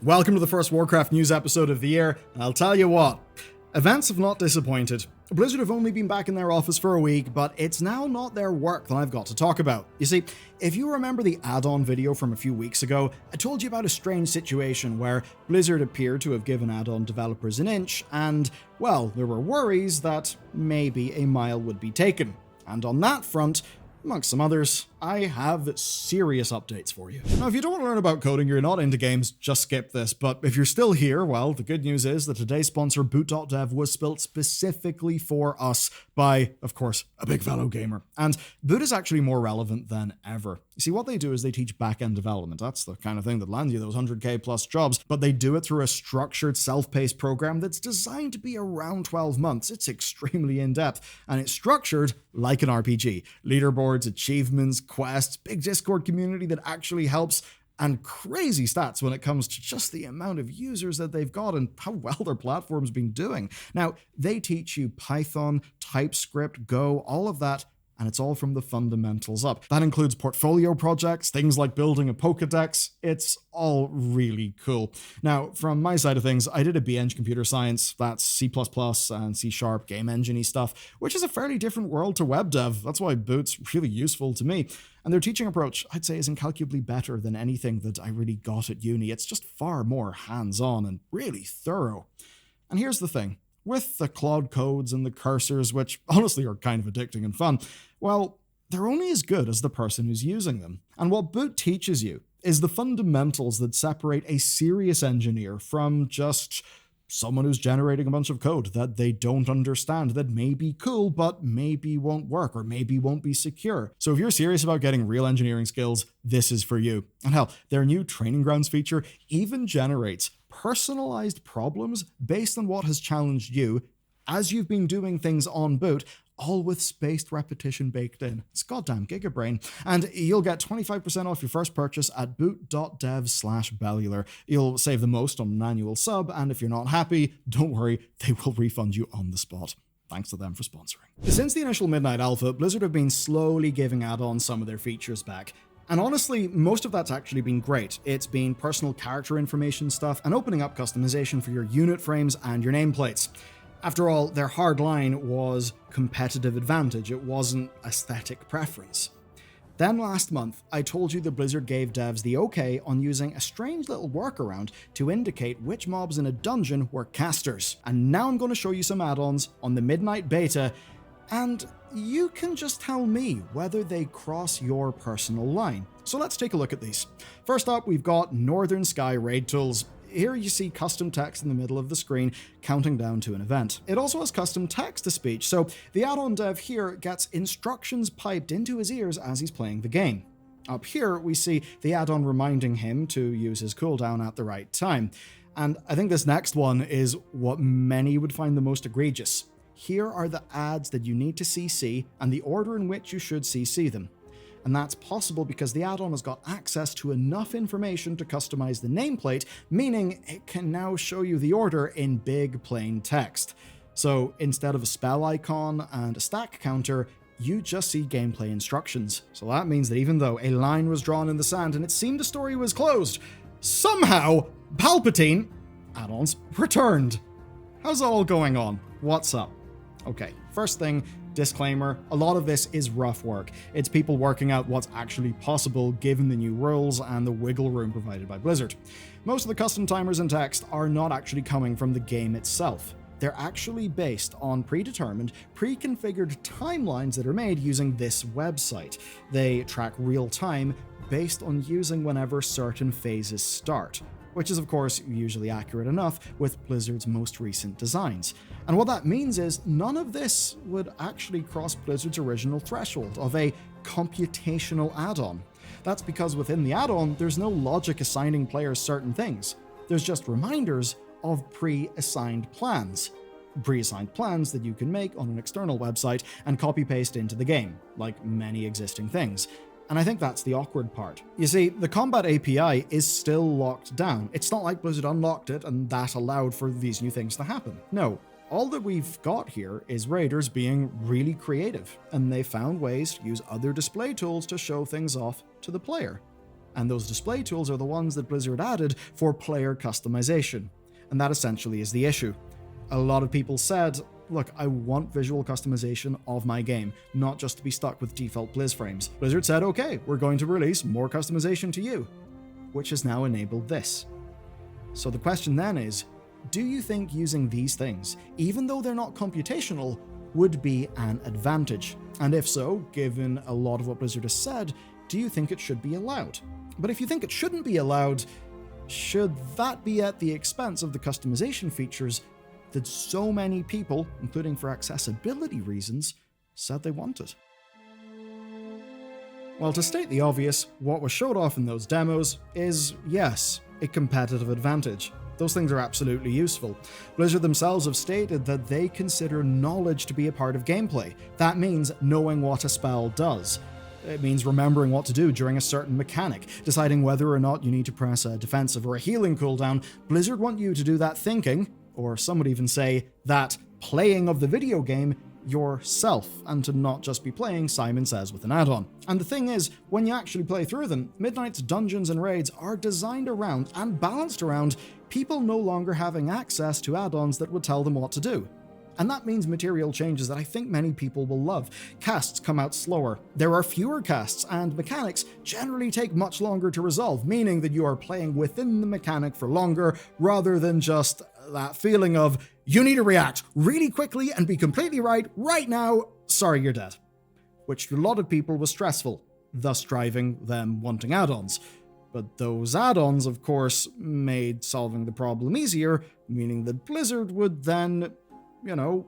Welcome to the first Warcraft news episode of the year, and I'll tell you what, events have not disappointed. Blizzard have only been back in their office for a week, but it's now not their work that I've got to talk about. You see, if you remember the Addon video from a few weeks ago, I told you about a strange situation where Blizzard appeared to have given Addon developers an inch, and, well, there were worries that maybe a mile would be taken. And on that front, amongst some others, I have serious updates for you. Now, if you don't want to learn about coding, you're not into games, just skip this. But if you're still here, well, the good news is that today's sponsor, Boot.dev, was built specifically for us by, of course, a big fellow gamer. And Boot is actually more relevant than ever. You see, what they do is they teach back-end development. That's the kind of thing that lands you those 100k plus jobs, but they do it through a structured, self-paced program that's designed to be around 12 months. It's extremely in-depth, and it's structured like an RPG. Leaderboards, achievements, quests, big Discord community that actually helps, and crazy stats when it comes to just the amount of users that they've got and how well their platform's been doing. Now, they teach you Python, TypeScript, Go, all of that, and it's all from the fundamentals up. That includes portfolio projects, things like building a Pokedex. It's all really cool. Now, from my side of things, I did a BEng computer science, that's C++ and C# game engine-y stuff, which is a fairly different world to web dev. That's why Boot's really useful to me. And their teaching approach, I'd say, is incalculably better than anything that I really got at uni. It's just far more hands-on and really thorough. And here's the thing. With the Claude codes and the cursors, which honestly are kind of addicting and fun, well, they're only as good as the person who's using them. And what Boot teaches you is the fundamentals that separate a serious engineer from just someone who's generating a bunch of code that they don't understand, that may be cool, but maybe won't work or maybe won't be secure. So if you're serious about getting real engineering skills, this is for you. And hell, their new Training Grounds feature even generates personalized problems based on what has challenged you as you've been doing things on Boot, all with spaced repetition baked in. It's goddamn gigabrain. And you'll get 25% off your first purchase at boot.dev/Bellular. You'll save the most on an annual sub, and if you're not happy, don't worry, they will refund you on the spot. Thanks to them for sponsoring. Since the initial Midnight Alpha, Blizzard have been slowly giving Addons some of their features back. And honestly, most of that's actually been great. It's been personal character information stuff and opening up customization for your unit frames and your nameplates. After all, their hard line was competitive advantage. It wasn't aesthetic preference. Then last month, I told you that Blizzard gave devs the okay on using a strange little workaround to indicate which mobs in a dungeon were casters. And now I'm going to show you some add-ons on the Midnight Beta, and you can just tell me whether they cross your personal line. So let's take a look at these. First up, we've got Northern Sky Raid Tools. Here you see custom text in the middle of the screen counting down to an event. It also has custom text-to-speech, so the add-on dev here gets instructions piped into his ears as he's playing the game. Up here, we see the add-on reminding him to use his cooldown at the right time. And I think this next one is what many would find the most egregious. Here are the ads that you need to CC and the order in which you should CC them. And that's possible because the add-on has got access to enough information to customize the nameplate, meaning it can now show you the order in big plain text. So instead of a spell icon and a stack counter, you just see gameplay instructions. So that means that even though a line was drawn in the sand and it seemed the story was closed, somehow Palpatine add-ons returned. How's that all going on? What's up? Okay, first thing, disclaimer, a lot of this is rough work. It's people working out what's actually possible given the new rules and the wiggle room provided by Blizzard. Most of the custom timers and text are not actually coming from the game itself. They're actually based on predetermined, pre-configured timelines that are made using this website. They track real time based on using whenever certain phases start, which is of course usually accurate enough with Blizzard's most recent designs. And what that means is none of this would actually cross Blizzard's original threshold of a computational add-on. That's because within the add-on, there's no logic assigning players certain things. There's just reminders of pre-assigned plans. Pre-assigned plans that you can make on an external website and copy-paste into the game, like many existing things. And I think that's the awkward part. You see, the combat API is still locked down. It's not like Blizzard unlocked it and that allowed for these new things to happen. No, all that we've got here is raiders being really creative, and they found ways to use other display tools to show things off to the player. And those display tools are the ones that Blizzard added for player customization. And that essentially is the issue. A lot of people said, look, I want visual customization of my game, not just to be stuck with default Blizz frames. Blizzard said, okay, we're going to release more customization to you, which has now enabled this. So the question then is, do you think using these things, even though they're not computational, would be an advantage? And if so, given a lot of what Blizzard has said, do you think it should be allowed? But if you think it shouldn't be allowed, should that be at the expense of the customization features that so many people, including for accessibility reasons, said they wanted? Well, to state the obvious, what was showed off in those demos is, yes, a competitive advantage. Those things are absolutely useful. Blizzard themselves have stated that they consider knowledge to be a part of gameplay. That means knowing what a spell does. It means remembering what to do during a certain mechanic, deciding whether or not you need to press a defensive or a healing cooldown. Blizzard want you to do that thinking, or some would even say that playing of the video game yourself, and to not just be playing Simon Says with an add-on. And the thing is, when you actually play through them, Midnight's dungeons and raids are designed around and balanced around people no longer having access to add-ons that would tell them what to do. And that means material changes that I think many people will love. Casts come out slower, there are fewer casts, and mechanics generally take much longer to resolve, meaning that you are playing within the mechanic for longer, rather than just that feeling of, you need to react really quickly and be completely right now, sorry you're dead. Which to a lot of people was stressful, thus driving them wanting add-ons. But those add-ons, of course, made solving the problem easier, meaning that Blizzard would then,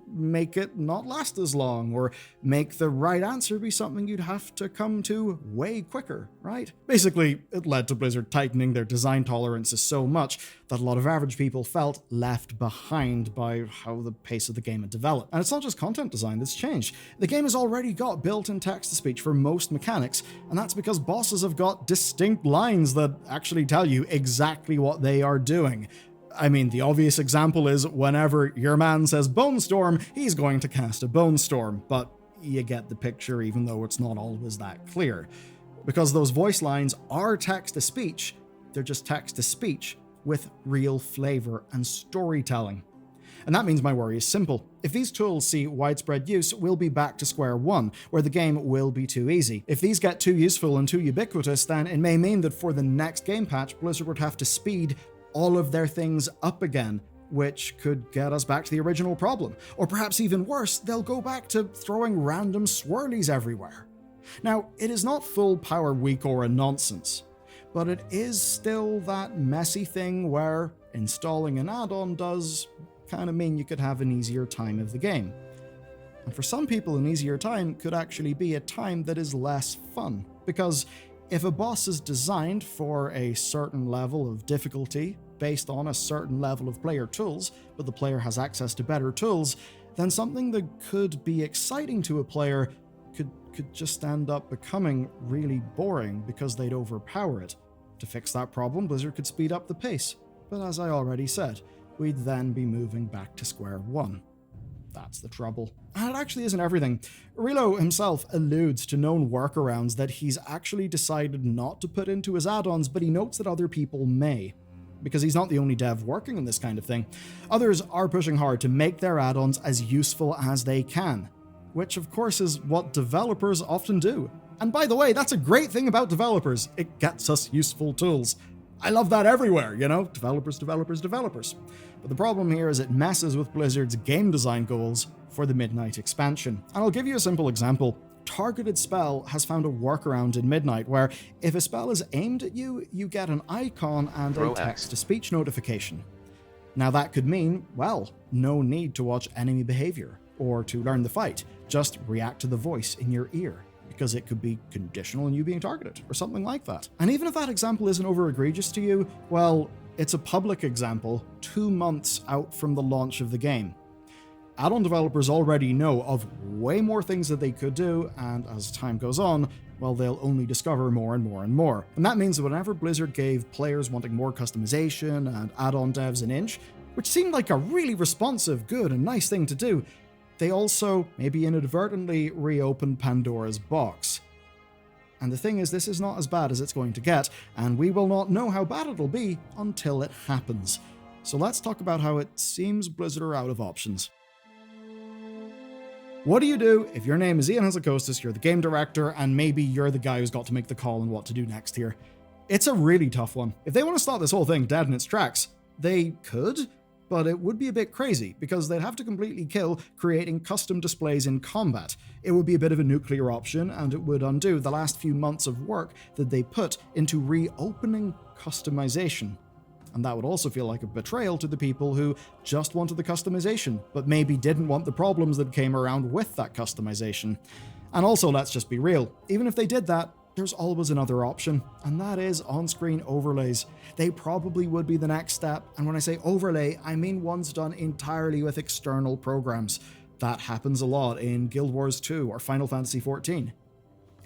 make it not last as long, or make the right answer be something you'd have to come to way quicker, right? Basically, it led to Blizzard tightening their design tolerances so much that a lot of average people felt left behind by how the pace of the game had developed. And it's not just content design that's changed. The game has already got built-in text-to-speech for most mechanics, and that's because bosses have got distinct lines that actually tell you exactly what they are doing. I mean, the obvious example is whenever your man says Bone Storm, he's going to cast a Bone Storm, but you get the picture even though it's not always that clear. Because those voice lines are text-to-speech, they're just text-to-speech with real flavor and storytelling. And that means my worry is simple. If these tools see widespread use, we'll be back to square one, where the game will be too easy. If these get too useful and too ubiquitous, then it may mean that for the next game patch, Blizzard would have to speed all of their things up again, which could get us back to the original problem. Or perhaps even worse, they'll go back to throwing random swirlies everywhere. Now, it is not full power weak or a nonsense, but it is still that messy thing where installing an add-on does kind of mean you could have an easier time of the game. And for some people, an easier time could actually be a time that is less fun, because if a boss is designed for a certain level of difficulty based on a certain level of player tools, but the player has access to better tools, then something that could be exciting to a player could just end up becoming really boring because they'd overpower it. To fix that problem, Blizzard could speed up the pace, but as I already said, we'd then be moving back to square one. That's the trouble. And it actually isn't everything. Relo himself alludes to known workarounds that he's actually decided not to put into his add-ons, but he notes that other people may, because he's not the only dev working on this kind of thing. Others are pushing hard to make their add-ons as useful as they can, which of course is what developers often do. And by the way, that's a great thing about developers. It gets us useful tools. I love that everywhere, developers. But the problem here is it messes with Blizzard's game design goals for the Midnight expansion. And I'll give you a simple example. Targeted Spell has found a workaround in Midnight where if a spell is aimed at you, you get an icon and a text-to-speech notification. Now that could mean, well, no need to watch enemy behavior or to learn the fight. Just react to the voice in your ear, because it could be conditional on you being targeted, or something like that. And even if that example isn't over egregious to you, well, it's a public example 2 months out from the launch of the game. Add-on developers already know of way more things that they could do, and as time goes on, well, they'll only discover more and more and more. And that means that whenever Blizzard gave players wanting more customization and add-on devs an inch, which seemed like a really responsive, good, and nice thing to do, they also, maybe inadvertently, reopened Pandora's box. And the thing is, this is not as bad as it's going to get, and we will not know how bad it'll be until it happens. So let's talk about how it seems Blizzard are out of options. What do you do if your name is Ian Hazzikostas, you're the game director, and maybe you're the guy who's got to make the call on what to do next here? It's a really tough one. If they want to stop this whole thing dead in its tracks, they could, but it would be a bit crazy, because they'd have to completely kill creating custom displays in combat. It would be a bit of a nuclear option, and it would undo the last few months of work that they put into reopening customization. And that would also feel like a betrayal to the people who just wanted the customization, but maybe didn't want the problems that came around with that customization. And also, let's just be real, even if they did that, there's always another option, and that is on-screen overlays. They probably would be the next step, and when I say overlay, I mean ones done entirely with external programs. That happens a lot in Guild Wars 2 or Final Fantasy XIV.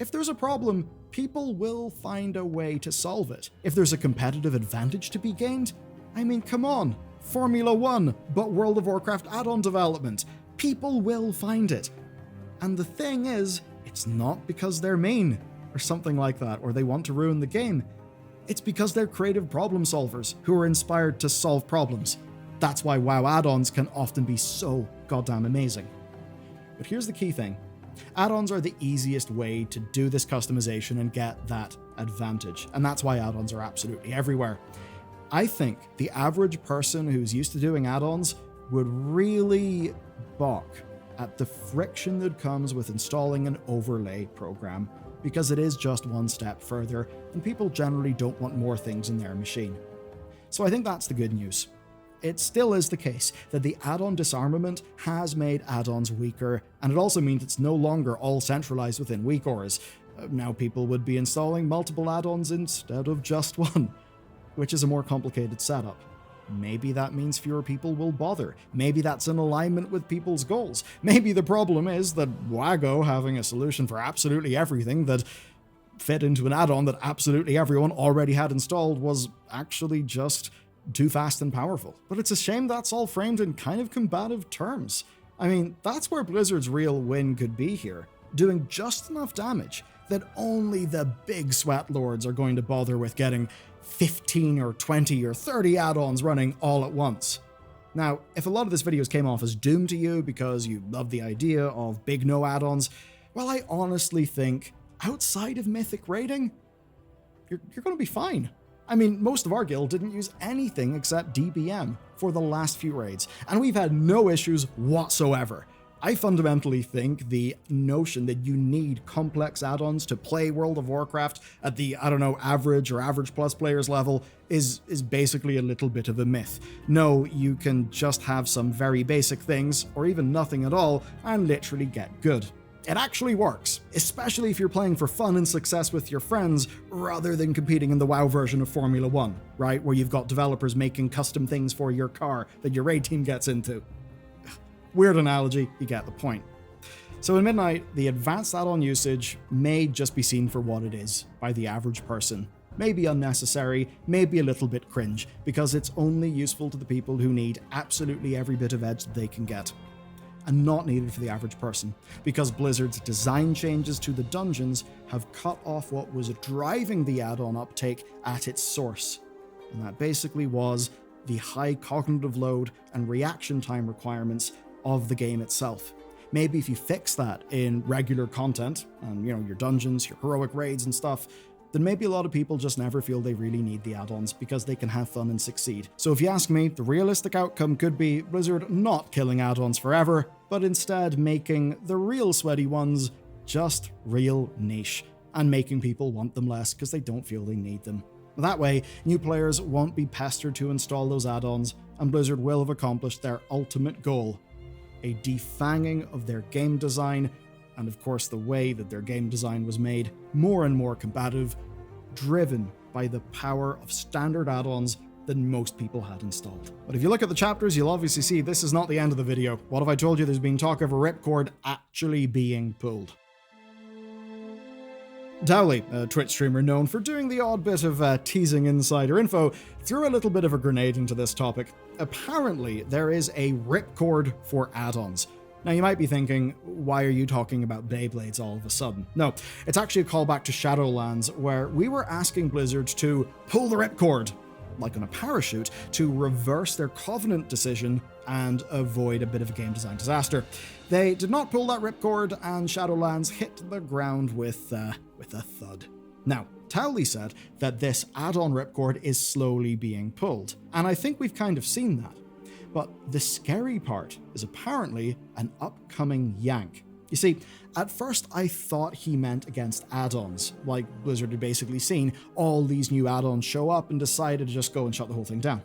If there's a problem, people will find a way to solve it. If there's a competitive advantage to be gained, I mean, come on, Formula 1, but World of Warcraft add-on development. People will find it. And the thing is, it's not because they're mean, or something like that, or they want to ruin the game. It's because they're creative problem solvers who are inspired to solve problems. That's why WoW add-ons can often be so goddamn amazing. But here's the key thing. Add-ons are the easiest way to do this customization and get that advantage, and that's why add-ons are absolutely everywhere. I think the average person who's used to doing add-ons would really balk at the friction that comes with installing an overlay program, because it is just one step further, and people generally don't want more things in their machine. So I think that's the good news. It still is the case that the add-on disarmament has made add-ons weaker, and it also means it's no longer all centralized within WeakAuras. Now people would be installing multiple add-ons instead of just one, which is a more complicated setup. Maybe that means fewer people will bother. Maybe that's in alignment with people's goals. Maybe the problem is that WAGO having a solution for absolutely everything that fit into an add-on that absolutely everyone already had installed was actually just too fast and powerful. But it's a shame that's all framed in kind of combative terms. I mean, that's where Blizzard's real win could be here, doing just enough damage that only the big sweat lords are going to bother with getting 15 or 20 or 30 add-ons running all at once. Now, if a lot of this videos came off as doom to you because you love the idea of big no add-ons, well, I honestly think outside of Mythic raiding, you're going to be fine. I mean, most of our guild didn't use anything except DBM for the last few raids, and we've had no issues whatsoever. I fundamentally think the notion that you need complex add-ons to play World of Warcraft at the, average or average plus players level is basically a little bit of a myth. No, you can just have some very basic things, or even nothing at all, and literally get good. It actually works, especially if you're playing for fun and success with your friends, rather than competing in the WoW version of Formula 1, right? Where you've got developers making custom things for your car that your raid team gets into. Weird analogy, you get the point. So in Midnight, the advanced add-on usage may just be seen for what it is by the average person. Maybe unnecessary, maybe a little bit cringe, because it's only useful to the people who need absolutely every bit of edge that they can get, and not needed for the average person, because Blizzard's design changes to the dungeons have cut off what was driving the add-on uptake at its source, and that basically was the high cognitive load and reaction time requirements of the game itself. Maybe if you fix that in regular content, and your dungeons, your heroic raids and stuff, then maybe a lot of people just never feel they really need the add-ons because they can have fun and succeed. So if you ask me, the realistic outcome could be Blizzard not killing add-ons forever, but instead making the real sweaty ones just real niche, and making people want them less because they don't feel they need them. That way, new players won't be pestered to install those add-ons, and Blizzard will have accomplished their ultimate goal, a defanging of their game design, and of course the way that their game design was made more and more combative, driven by the power of standard add-ons that most people had installed. But if you look at the chapters, you'll obviously see this is not the end of the video. What if I told you there's been talk of a Ripcord actually being pulled? Dowley, a Twitch streamer known for doing the odd bit of teasing insider info, threw a little bit of a grenade into this topic. Apparently, there is a Ripcord for add-ons. Now you might be thinking, why are you talking about Beyblades all of a sudden? No, it's actually a callback to Shadowlands, where we were asking Blizzard to pull the ripcord, like on a parachute, to reverse their Covenant decision and avoid a bit of a game design disaster. They did not pull that ripcord, and Shadowlands hit the ground with a thud. Now, Towley said that this add-on ripcord is slowly being pulled, and I think we've kind of seen that. But the scary part is apparently an upcoming yank. You see, at first I thought he meant against add-ons, like Blizzard had basically seen all these new add-ons show up and decided to just go and shut the whole thing down.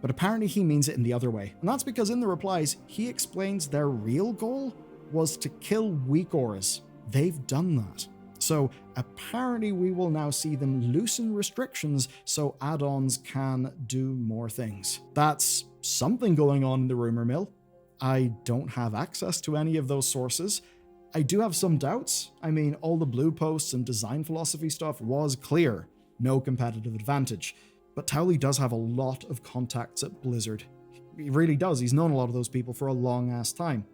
But apparently he means it in the other way, and that's because in the replies, he explains their real goal was to kill weak auras. They've done that. So apparently we will now see them loosen restrictions so add-ons can do more things. That's something going on in the rumor mill. I don't have access to any of those sources. I do have some doubts. I mean, all the blue posts and design philosophy stuff was clear. No competitive advantage. But Towley does have a lot of contacts at Blizzard. He really does. He's known a lot of those people for a long ass time.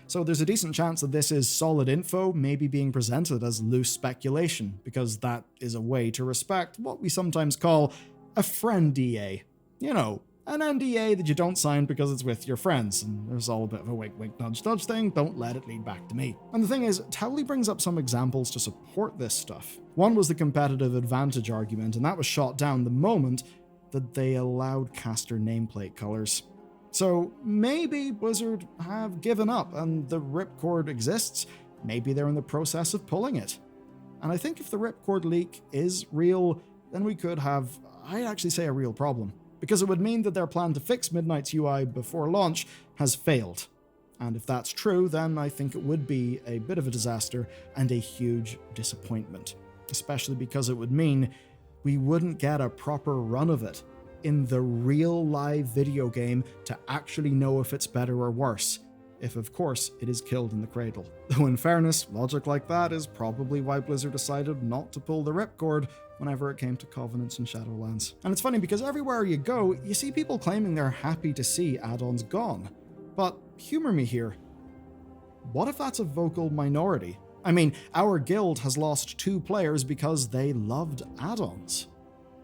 So there's a decent chance that this is solid info, maybe being presented as loose speculation, because that is a way to respect what we sometimes call a friend DA. You know, an NDA that you don't sign because it's with your friends, and there's all a bit of a wink wink nudge nudge thing, don't let it lead back to me. And the thing is, Towley brings up some examples to support this stuff. One was the competitive advantage argument, and that was shot down the moment that they allowed caster nameplate colors. So maybe Blizzard have given up and the ripcord exists, maybe they're in the process of pulling it. And I think if the ripcord leak is real, then we could have, I'd actually say, a real problem. Because it would mean that their plan to fix Midnight's UI before launch has failed. And if that's true, then I think it would be a bit of a disaster and a huge disappointment. Especially because it would mean we wouldn't get a proper run of it in the real live video game to actually know if it's better or worse, if of course it is killed in the cradle. Though in fairness, logic like that is probably why Blizzard decided not to pull the ripcord whenever it came to Covenants and Shadowlands. And it's funny because everywhere you go, you see people claiming they're happy to see add-ons gone. But humor me here, what if that's a vocal minority? I mean, our guild has lost 2 players because they loved add-ons.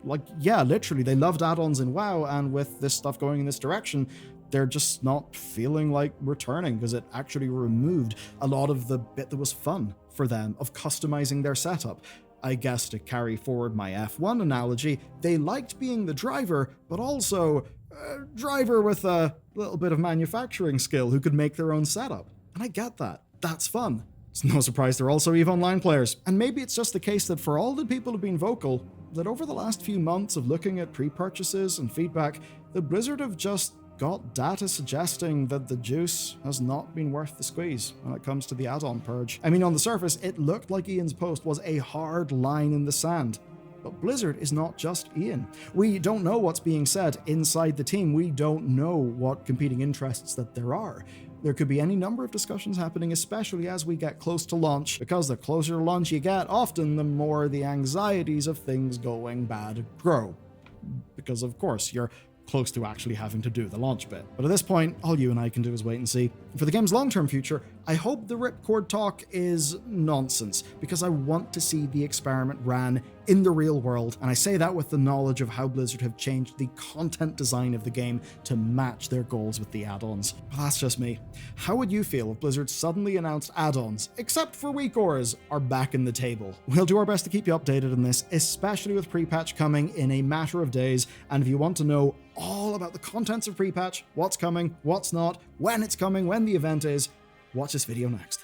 Like, yeah, literally, they loved add-ons in WoW, and with this stuff going in this direction, they're just not feeling like returning because it actually removed a lot of the bit that was fun for them of customizing their setup. I guess to carry forward my F1 analogy, they liked being the driver, but also a driver with a little bit of manufacturing skill who could make their own setup. And I get that. That's fun. It's no surprise they're also EVE Online players. And maybe it's just the case that for all the people who've been vocal, that over the last few months of looking at pre-purchases and feedback, the Blizzard have just got data suggesting that the juice has not been worth the squeeze when it comes to the add-on purge. I mean, on the surface, it looked like Ian's post was a hard line in the sand. But Blizzard is not just Ian. We don't know what's being said inside the team. We don't know what competing interests that there are. There could be any number of discussions happening, especially as we get close to launch, because the closer to launch you get, often the more the anxieties of things going bad grow. Because of course, you're close to actually having to do the launch bit. But at this point, all you and I can do is wait and see. For the game's long-term future, I hope the Ripcord talk is nonsense, because I want to see the experiment ran in the real world, and I say that with the knowledge of how Blizzard have changed the content design of the game to match their goals with the add-ons. But that's just me. How would you feel if Blizzard suddenly announced add-ons, except for weak auras, are back in the table? We'll do our best to keep you updated on this, especially with pre-patch coming in a matter of days, and if you want to know all about the contents of pre-patch, what's coming, what's not, when it's coming, when the event is, watch this video next.